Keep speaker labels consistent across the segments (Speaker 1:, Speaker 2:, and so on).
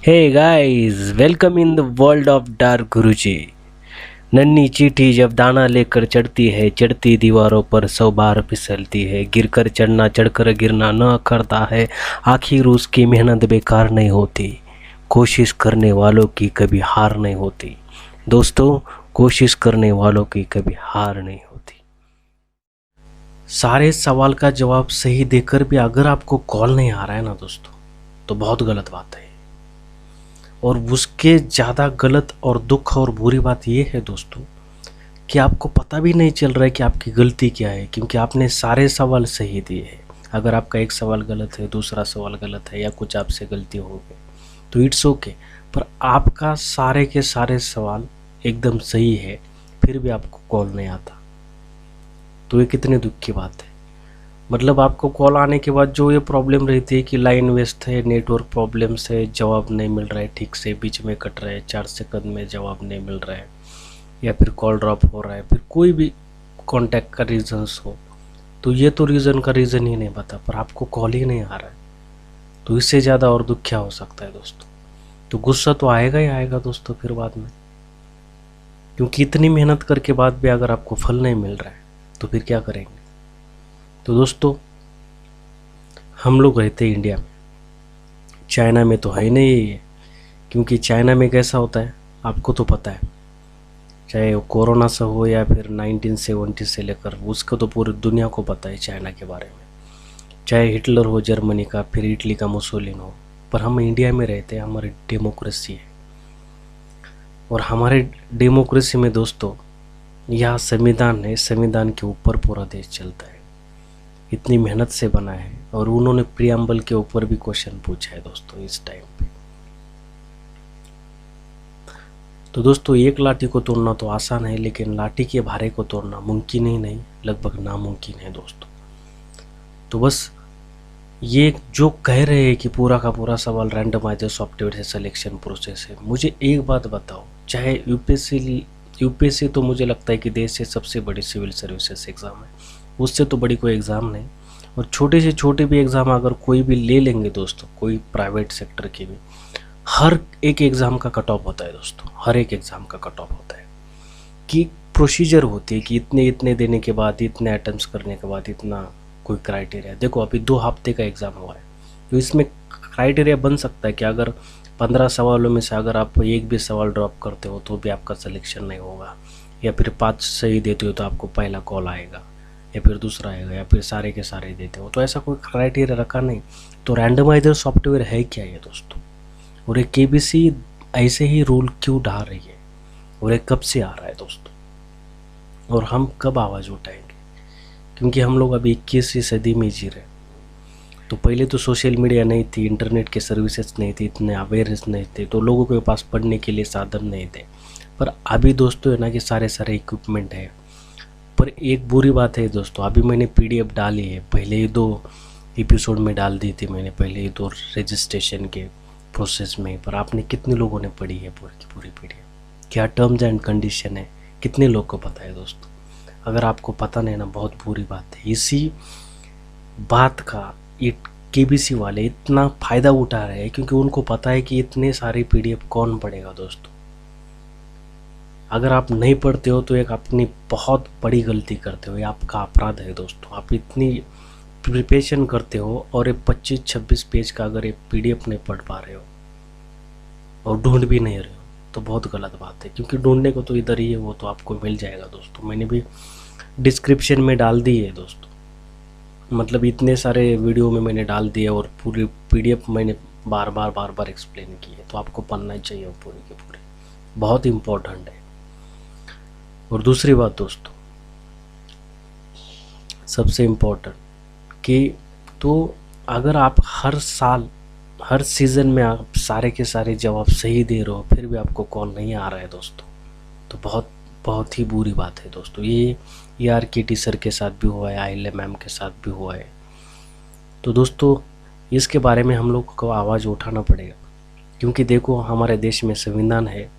Speaker 1: Hey guys, welcome in the world of dark Guruji. नन्ही चींटी जब दाना लेकर चढ़ती है, चढ़ती दीवारों पर 100 बार फिसलती है। गिरकर चढ़ना, चढ़कर गिरना न करता है, आखिर उसकी मेहनत बेकार नहीं होती। कोशिश करने वालों की कभी हार नहीं होती। दोस्तों, कोशिश करने वालों की कभी हार नहीं होती। सारे सवाल का जवाब सही देकर भी अगर आपको कॉल नहीं आ रहा है ना दोस्तों, तो बहुत गलत बात है। और उसके ज़्यादा गलत और दुख और बुरी बात यह है दोस्तों कि आपको पता भी नहीं चल रहा है कि आपकी गलती क्या है, क्योंकि आपने सारे सवाल सही दिए हैं। अगर आपका एक सवाल गलत है, दूसरा सवाल गलत है, या कुछ आपसे गलती हो गई तो इट्स ओके, पर आपका सारे के सारे सवाल एकदम सही है, फिर भी आपको कॉल नहीं आता, तो ये कितने दुख की बात है। मतलब आपको कॉल आने के बाद जो ये प्रॉब्लम रहती है कि लाइन वेस्ट है, नेटवर्क प्रॉब्लम से जवाब नहीं मिल रहा है, ठीक से बीच में कट रहा है, 4 सेकंड में जवाब नहीं मिल रहा है, या फिर कॉल ड्रॉप हो रहा है, फिर कोई भी कॉन्टैक्ट का रीजंस हो, तो ये तो रीज़न का रीज़न ही नहीं पता, पर आपको कॉल ही नहीं आ रहा है, तो इससे ज़्यादा और दुख क्या हो सकता है दोस्तों। तो गुस्सा तो आएगा ही आएगा दोस्तों फिर बाद में, क्योंकि इतनी मेहनत करके बाद भी अगर आपको फल नहीं मिल रहा है तो फिर क्या करेंगे। तो दोस्तों, हम लोग रहते हैं इंडिया में, चाइना में तो है नहीं ये, क्योंकि चाइना में कैसा होता है आपको तो पता है, चाहे वो कोरोना से हो या फिर 1970 से लेकर, उसको तो पूरी दुनिया को पता है चाइना के बारे में। चाहे हिटलर हो जर्मनी का, फिर इटली का मुसोलिन हो, पर हम इंडिया में रहते हैं, हमारी डेमोक्रेसी है। और हमारे डेमोक्रेसी में दोस्तों यह संविधान है, संविधान के ऊपर पूरा देश चलता है, इतनी मेहनत से बना है। और उन्होंने प्रियम्बल के ऊपर भी क्वेश्चन पूछा है दोस्तों इस टाइम पे। तो दोस्तों, एक लाठी को तोड़ना तो आसान है, लेकिन लाठी के भारे को तोड़ना मुमकिन ही नहीं, लगभग नामुमकिन है दोस्तों। तो बस ये जो कह रहे हैं कि पूरा का पूरा सवाल रैंडमाइजर सॉफ्टवेयर से सिलेक्शन प्रोसेस है, मुझे एक बात बताओ, चाहे यूपीएससी तो मुझे लगता है कि देश से सबसे बड़ी सिविल सर्विसेज एग्ज़ाम है, उससे तो बड़ी कोई एग्ज़ाम नहीं। और छोटे से छोटे भी एग्ज़ाम अगर कोई भी ले लेंगे दोस्तों, कोई प्राइवेट सेक्टर के भी, हर एक एग्ज़ाम का कट ऑफ होता है दोस्तों, हर एक एग्ज़ाम का कट ऑफ होता है कि प्रोसीजर होती है कि इतने इतने देने के बाद, इतने अटेम्प्ट्स करने के बाद इतना कोई क्राइटेरिया। देखो अभी 2 हफ्ते का एग्ज़ाम हुआ है, तो इसमें क्राइटेरिया बन सकता है कि अगर 15 सवालों में से अगर आप एक भी सवाल ड्रॉप करते हो तो भी आपका सिलेक्शन नहीं होगा, या फिर 5 सही देते हो तो आपको पहला कॉल आएगा, या फिर दूसरा आएगा, या फिर सारे के सारे देते हो। तो ऐसा कोई क्राइटेरिया रखा नहीं। तो रैंडमाइजर सॉफ्टवेयर है क्या ये दोस्तों, और ये केबीसी ऐसे ही रूल क्यों डाल रही है, और ये कब से आ रहा है दोस्तों, और हम कब आवाज़ उठाएंगे। क्योंकि हम लोग अभी 21वीं सदी में जी रहे। तो पहले तो सोशल मीडिया नहीं थी, इंटरनेट के सर्विसेज नहीं थी, इतने अवेयरनेस नहीं थे, तो लोगों के पास पढ़ने के लिए साधन नहीं थे। पर अभी दोस्तों है ना कि सारे इक्विपमेंट है। पर एक बुरी बात है दोस्तों, अभी मैंने पीडीएफ डाली है, पहले ही 2 एपिसोड में डाल दी थी मैंने, पहले ही 2 रजिस्ट्रेशन के प्रोसेस में, पर आपने कितने लोगों ने पढ़ी है पूरी की पूरी पीडीएफ, क्या टर्म्स एंड कंडीशन है, कितने लोग को पता है दोस्तों। अगर आपको पता नहीं ना, बहुत बुरी बात है। इसी बात का ये केबीसी वाले इतना फ़ायदा उठा रहे हैं, क्योंकि उनको पता है कि इतने सारे पीडीएफ कौन पढ़ेगा दोस्तों। अगर आप नहीं पढ़ते हो तो एक अपनी बहुत बड़ी गलती करते हो, ये आपका अपराध है दोस्तों। आप इतनी प्रिपरेशन करते हो और ये 25-26 पेज का अगर ये पीडीएफ नहीं पढ़ पा रहे हो और ढूंढ भी नहीं रहे हो, तो बहुत गलत बात है। क्योंकि ढूंढने को तो इधर ही है, वो तो आपको मिल जाएगा दोस्तों, मैंने भी डिस्क्रिप्शन में डाल दी है दोस्तों। मतलब इतने सारे वीडियो में मैंने डाल दिया, और पूरी पीडीएफ मैंने बार बार एक्सप्लेन की है, तो आपको पढ़ना ही चाहिए पूरी की पूरी, बहुत इम्पोर्टेंट है। और दूसरी बात दोस्तों, सबसे इम्पोर्टेंट कि तो अगर आप हर साल हर सीज़न में आप सारे के सारे जवाब सही दे रहे हो, फिर भी आपको कॉल नहीं आ रहा है दोस्तों, तो बहुत बहुत ही बुरी बात है दोस्तों। ये आर.के.टी. सर के साथ भी हुआ है, आइले मैम के साथ भी हुआ है। तो दोस्तों, इसके बारे में हम लोग को आवाज़ उठाना पड़ेगा, क्योंकि देखो हमारे देश में संविधान है,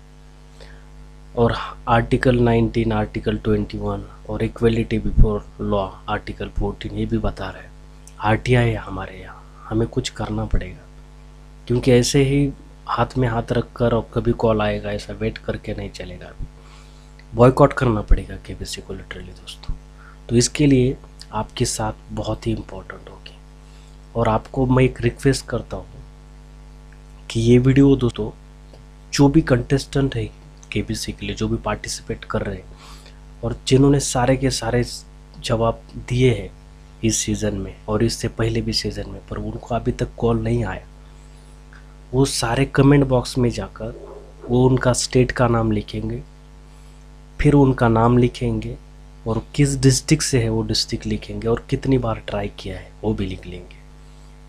Speaker 1: और आर्टिकल 19, आर्टिकल 21 और इक्वलिटी बिफोर लॉ आर्टिकल 14 ये भी बता रहा है। आरटीआई है हमारे यहाँ, हमें कुछ करना पड़ेगा, क्योंकि ऐसे ही हाथ में हाथ रख कर और कभी कॉल आएगा ऐसा वेट करके नहीं चलेगा। बॉयकॉट करना पड़ेगा केबीसी को लिटरली दोस्तों। तो इसके लिए आपके साथ बहुत ही इम्पोर्टेंट होगी। और आपको मैं एक रिक्वेस्ट करता हूँ कि ये वीडियो दोस्तों जो भी कंटेस्टेंट है केबीसी के लिए, जो भी पार्टिसिपेट कर रहे हैं और जिन्होंने सारे के सारे जवाब दिए हैं इस सीज़न में और इससे पहले भी सीज़न में, पर उनको अभी तक कॉल नहीं आया, वो सारे कमेंट बॉक्स में जाकर वो उनका स्टेट का नाम लिखेंगे, फिर उनका नाम लिखेंगे और किस डिस्ट्रिक्ट से है वो डिस्ट्रिक्ट लिखेंगे और कितनी बार ट्राई किया है वो भी लिख लेंगे।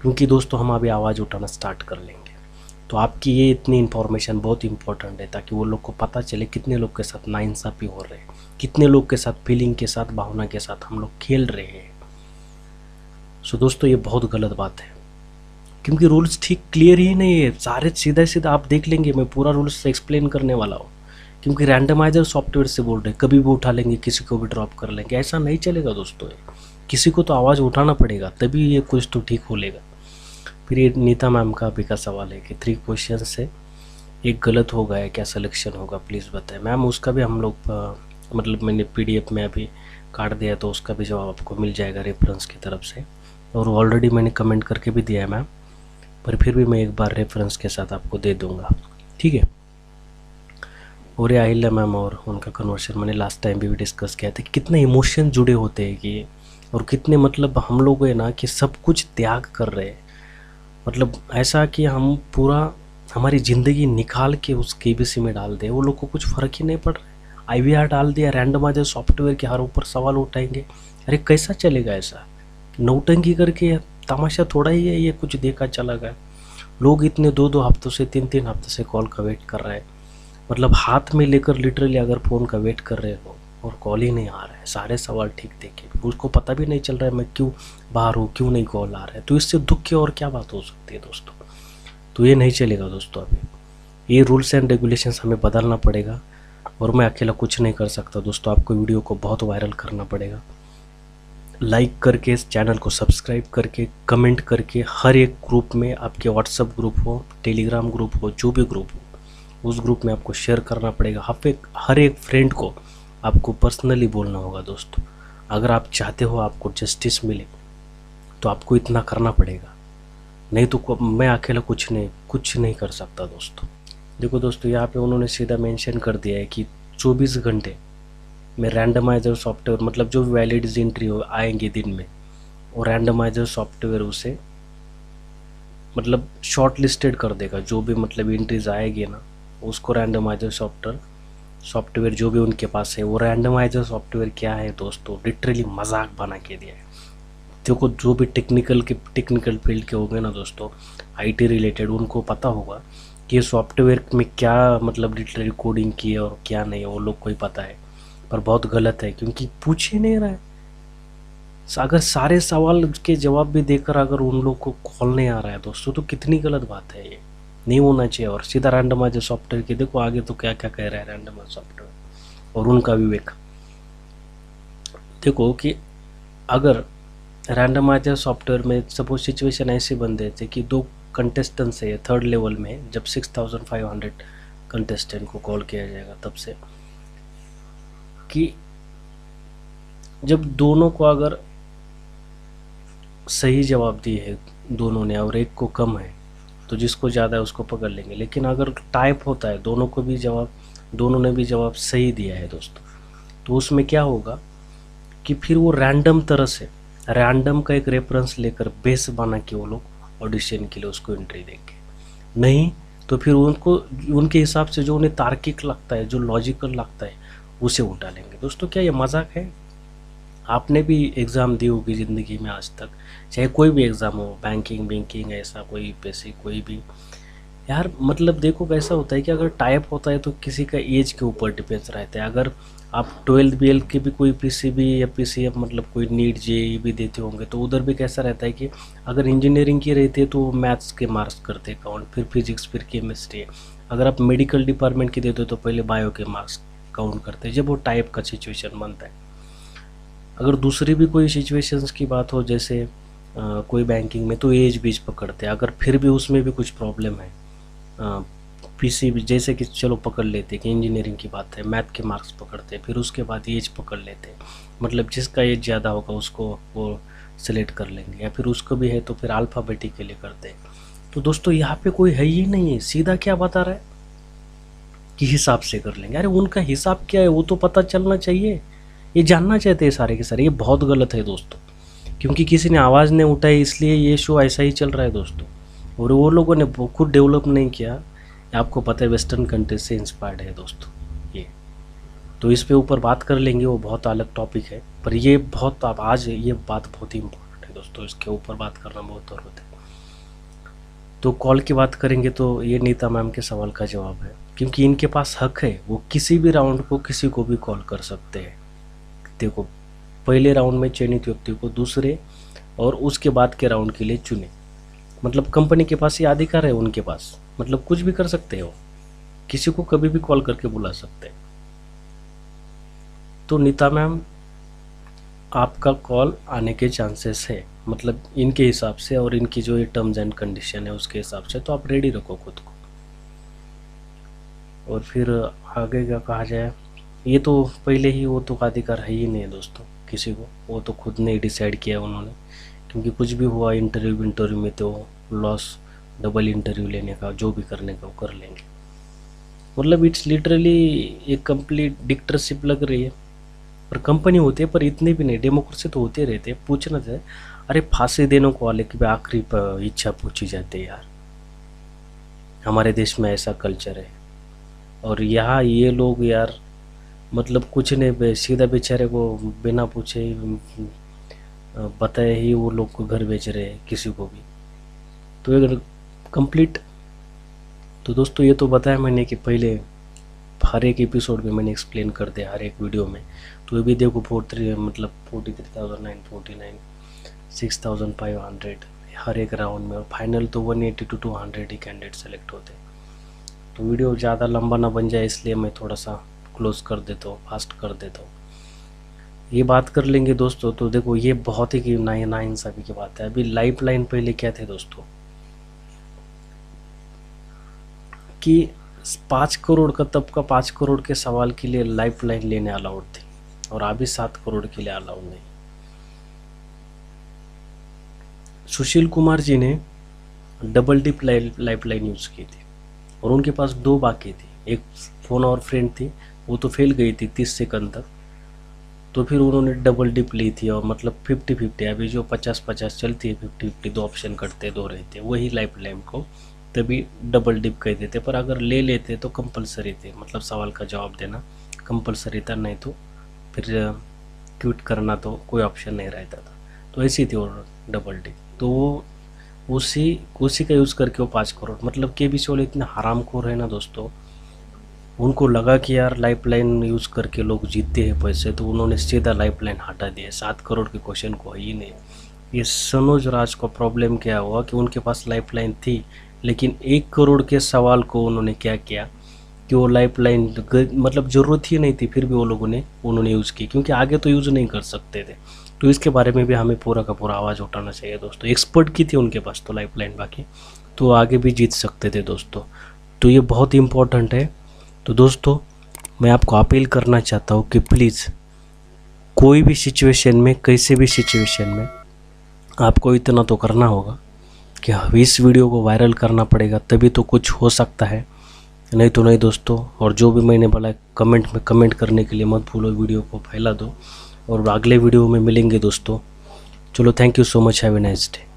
Speaker 1: क्योंकि दोस्तों हम अभी आवाज़ उठाना स्टार्ट कर लेंगे, तो आपकी ये इतनी इन्फॉर्मेशन बहुत इंपॉर्टेंट है ताकि वो लोग को पता चले कितने लोग के साथ नाइंसाफ़ी हो रहे हैं, कितने लोग के साथ फीलिंग के साथ, भावना के साथ हम लोग खेल रहे हैं। सो दोस्तों ये बहुत गलत बात है, क्योंकि रूल्स ठीक क्लियर ही नहीं है। सारे सीधा सीधा आप देख लेंगे, मैं पूरा रूल्स एक्सप्लेन करने वाला हूँ। क्योंकि रैंडमाइजर सॉफ्टवेयर से बोल रहे कभी भी उठा लेंगे, किसी को भी ड्रॉप कर लेंगे, ऐसा नहीं चलेगा दोस्तों। किसी को तो आवाज़ उठाना पड़ेगा तभी ये कुछ तो ठीक होलेगा। फिर ये नीता मैम का अभी का सवाल है कि 3 क्वेश्चन से एक गलत हो गया है, क्या सिलेक्शन होगा प्लीज़ बताएं। मैम उसका भी हम लोग मतलब मैंने PDF में अभी काट दिया, तो उसका भी जवाब आपको मिल जाएगा रेफरेंस की तरफ से, और ऑलरेडी मैंने कमेंट करके भी दिया है मैम, पर फिर भी मैं एक बार रेफरेंस के साथ आपको दे दूँगा, ठीक है। और ये अहिल्या मैम और उनका कन्वर्शन मैंने लास्ट टाइम भी डिस्कस किया था कि कितने इमोशन जुड़े होते हैं कि, और कितने मतलब हम लोग है ना कि सब कुछ त्याग कर रहे हैं, मतलब ऐसा कि हम पूरा हमारी ज़िंदगी निकाल के उस केबीसी में डाल दें, वो लोग को कुछ फ़र्क ही नहीं पड़ रहा है। IVR डाल दिया, रैंडमाइजर सॉफ्टवेयर के हर ऊपर सवाल उठाएंगे। अरे कैसा चलेगा ऐसा? नौटंकी करके तमाशा थोड़ा ही है ये, कुछ देखा चला गया। लोग इतने 2-2 हफ्तों से 3-3 हफ्ते से कॉल का वेट कर रहे हैं, मतलब हाथ में लेकर लिटरली अगर फ़ोन का वेट कर रहे हो और कॉल ही नहीं आ रहा है, सारे सवाल ठीक देखे, उसको पता भी नहीं चल रहा है मैं क्यों बाहर हूँ, क्यों नहीं कॉल आ रहा है, तो इससे दुख की और क्या बात हो सकती है दोस्तों। तो ये नहीं चलेगा दोस्तों। अभी ये रूल्स एंड रेगुलेशंस हमें बदलना पड़ेगा, और मैं अकेला कुछ नहीं कर सकता दोस्तों। आपको वीडियो को बहुत वायरल करना पड़ेगा, लाइक करके, इस चैनल को सब्सक्राइब करके, कमेंट करके, हर एक ग्रुप में, आपके व्हाट्सएप ग्रुप हो, टेलीग्राम ग्रुप हो, जो भी ग्रुप हो उस ग्रुप में आपको शेयर करना पड़ेगा। हर एक फ्रेंड को आपको पर्सनली बोलना होगा दोस्तों। अगर आप चाहते हो आपको जस्टिस मिले तो आपको इतना करना पड़ेगा, नहीं तो मैं अकेला कुछ नहीं कर सकता दोस्तों। देखो दोस्तों यहाँ पे उन्होंने सीधा मेंशन कर दिया है कि 24 घंटे में रैंडमाइजर सॉफ्टवेयर, मतलब जो वैलिड एंट्री हो आएंगे दिन में, और रैंडमाइजर सॉफ्टवेयर उसे मतलब शॉर्ट लिस्टेड कर देगा। जो भी मतलब एंट्रीज आएगी ना, उसको रैंडमाइजर सॉफ्टवेयर जो भी उनके पास है, वो रैंडमाइजर सॉफ्टवेयर क्या है दोस्तों, लिटरली मजाक बना के दिया है। देखो जो भी टेक्निकल फील्ड के होंगे ना दोस्तों, IT रिलेटेड, उनको पता होगा कि ये सॉफ्टवेयर में क्या मतलब लिटरली कोडिंग की है और क्या नहीं है, वो लोग को ही पता है। पर बहुत गलत है, क्योंकि पूछ ही नहीं रहा है। अगर सारे सवाल के जवाब भी देकर अगर उन लोग को कॉल नहीं आ रहा है दोस्तों, तो कितनी गलत बात है। ये नहीं होना चाहिए। और सीधा रैंडमाइजर सॉफ्टवेयर के देखो आगे तो क्या क्या कह रहा है रैंडमाइजर सॉफ्टवेयर और उनका विवेक। देखो कि अगर रैंडमाइजर सॉफ्टवेयर में सपोज सिचुएशन ऐसे बन देते कि 2 कंटेस्टेंट्स है 3rd लेवल में, जब 6500 कंटेस्टेंट को कॉल किया जाएगा, तब से कि जब दोनों को अगर सही जवाब दिए है दोनों ने और एक को कम है, तो जिसको ज़्यादा है उसको पकड़ लेंगे। लेकिन अगर टाइप होता है, दोनों ने भी जवाब सही दिया है दोस्तों, तो उसमें क्या होगा कि फिर वो रैंडम तरह से, रैंडम का एक रेफरेंस लेकर बेस बना के वो लोग ऑडिशन के लिए उसको एंट्री देंगे। नहीं तो फिर उनको उनके हिसाब से जो उन्हें तार्किक लगता है, जो लॉजिकल लगता है, उसे उठा लेंगे। दोस्तों क्या ये मजाक है? आपने भी एग्ज़ाम दी होगी ज़िंदगी में आज तक, चाहे कोई भी एग्ज़ाम हो, बैंकिंग ऐसा कोई पैसे कोई भी यार। मतलब देखो कैसा होता है कि अगर टाइप होता है तो किसी का एज के ऊपर डिपेंड्स रहता है। अगर आप 12th BL के भी कोई PCB या PCF मतलब कोई नीट JEE भी देते होंगे, तो उधर भी कैसा रहता है कि अगर इंजीनियरिंग की रहती है तो मैथ्स के मार्क्स करते हैं काउंट, फिर फिजिक्स, फिर केमिस्ट्री। अगर आप मेडिकल डिपार्टमेंट की देते हो तो पहले बायो के मार्क्स काउंट करते हैं, जब वो टाइप का सिचुएशन बनता है। अगर दूसरी भी कोई सिचुएशंस की बात हो, जैसे कोई बैंकिंग में, तो एज बीच पकड़ते हैं। अगर फिर भी उसमें भी कुछ प्रॉब्लम है, पीसी जैसे कि चलो पकड़ लेते कि इंजीनियरिंग की बात है, मैथ के मार्क्स पकड़ते, फिर उसके बाद एज पकड़ लेते, मतलब जिसका एज ज़्यादा होगा उसको वो सेलेक्ट कर लेंगे, या फिर उसको भी है तो फिर अल्फ़ाबेटिकली करते। तो दोस्तों यहाँ पे कोई है ही नहीं है, सीधा क्या बता रहा है कि हिसाब से कर लेंगे। अरे उनका हिसाब क्या है वो तो पता चलना चाहिए, ये जानना चाहते हैं सारे के सारे। ये बहुत गलत है दोस्तों, क्योंकि किसी ने आवाज़ नहीं उठाई इसलिए ये शो ऐसा ही चल रहा है दोस्तों। और वो लोगों ने खुद डेवलप नहीं किया, आपको पता है वेस्टर्न कंट्री से इंस्पायर्ड है दोस्तों ये। तो इस पे ऊपर बात कर लेंगे, वो बहुत अलग टॉपिक है, पर ये बहुत अब आज ये बात बहुत ही इम्पोर्टेंट है दोस्तों, इसके ऊपर बात करना बहुत ज़रूरत है। तो कॉल की बात करेंगे तो ये नीता मैम के सवाल का जवाब है, क्योंकि इनके पास हक है, वो किसी भी राउंड को किसी को भी कॉल कर सकते हैं। देखो पहले राउंड में चयनित व्यक्ति को दूसरे और उसके बाद के राउंड के लिए चुने, मतलब कंपनी के पास ये अधिकार है उनके पास, मतलब कुछ भी कर सकते हो, किसी को कभी भी कॉल करके बुला सकते हैं। तो नीता मैम आपका कॉल आने के चांसेस है, मतलब इनके हिसाब से और इनकी जो ये टर्म्स एंड कंडीशन है उसके हिसाब से, तो आप रेडी रखो खुद को। और फिर आगे क्या कहा जाए, ये तो पहले ही वो तो अधिकार है ही नहीं है दोस्तों किसी को, वो तो खुद ने डिसाइड किया उन्होंने, क्योंकि कुछ भी हुआ इंटरव्यू में तो लॉस, डबल इंटरव्यू लेने का जो भी करने का वो कर लेंगे। मतलब इट्स लिटरली एक कंप्लीट डिक्टेटरशिप लग रही है। पर कंपनी होती है पर इतनी भी नहीं, डेमोक्रेसी तो होते रहते, पूछना चाहिए। अरे फांसी देने को वाले की आखिरी इच्छा पूछी जाती है यार, हमारे देश में ऐसा कल्चर है। और यहाँ ये लोग यार मतलब कुछ नहीं, सीधा बेचारे को बिना पूछे बताए ही वो लोग को घर भेज रहे हैं किसी को भी। तो अगर कंप्लीट, तो दोस्तों ये तो बताया मैंने कि पहले हर एक एपिसोड में मैंने एक्सप्लेन कर दिया हर एक वीडियो में। तो ये भी देखो 43,949, 6,500 हर एक राउंड में, और फाइनल तो 180 to 200 ही कैंडिडेट सेलेक्ट होते। तो वीडियो ज़्यादा लंबा ना बन जाए इसलिए मैं थोड़ा सा क्लोज कर देता हूँ, फास्ट कर देता हूँ। ये बात कर लेंगे दोस्तों। तो देखो ये बहुत ही नाइंसाफ़ी की बात है। अभी लाइफ लाइन पहले क्या थे दोस्तों कि 5 करोड़ का, तब का 5 करोड़ के सवाल के लिए लाइफ लाइन लेने अलाउड थी, और अभी 7 करोड़ के लिए अलाउड नहीं। सुशील कुमार जी ने double dip life line use की थी, और उनके पास 2 बाकी थी, एक फ़ोन और फ्रेंड थी, वो तो फेल गई थी 30 सेकंड तक। तो फिर उन्होंने डबल डिप ली थी, और मतलब 50-50, अभी जो 50-50 चलती है 50-50 2 ऑप्शन कटते 2 रहते, वही लाइफ लाइन को तभी डबल डिप कह देते। पर अगर ले लेते तो कंपलसरी थे, मतलब सवाल का जवाब देना कंपलसरी था, नहीं तो फिर क्विट करना तो कोई ऑप्शन नहीं रहता था। तो ऐसी थी और डबल डिप, तो वो उसी का यूज़ करके वो 5 करोड़, मतलब केबीसी वाले इतने हरामखोर है ना दोस्तों, उनको लगा कि यार लाइफ लाइन यूज़ करके लोग जीतते हैं पैसे, तो उन्होंने सीधा लाइफ लाइन हटा दिया। 7 करोड़ के क्वेश्चन को ही नहीं। ये सनोज राज का प्रॉब्लम क्या हुआ कि उनके पास लाइफ लाइन थी, लेकिन 1 करोड़ के सवाल को उन्होंने क्या किया कि वो लाइफ लाइन मतलब ज़रूरत ही नहीं थी, फिर भी वो लोगों ने उन्होंने यूज़ की, क्योंकि आगे तो यूज़ नहीं कर सकते थे। तो इसके बारे में भी हमें पूरा का पूरा आवाज़ उठाना चाहिए दोस्तों। एक्सपर्ट की थी उनके पास तो लाइफ लाइन, बाकी तो आगे भी जीत सकते थे दोस्तों। तो ये बहुत इम्पोर्टेंट है। तो दोस्तों मैं आपको अपील करना चाहता हूँ कि प्लीज़ कोई भी सिचुएशन में, कैसे भी सिचुएशन में आपको इतना तो करना होगा कि इस वीडियो को वायरल करना पड़ेगा, तभी तो कुछ हो सकता है, नहीं तो नहीं दोस्तों। और जो भी मैंने बोला कमेंट में कमेंट करने के लिए मत भूलो, वीडियो को फैला दो, और अगले वीडियो में मिलेंगे दोस्तों। चलो thank you so much, have a nice day.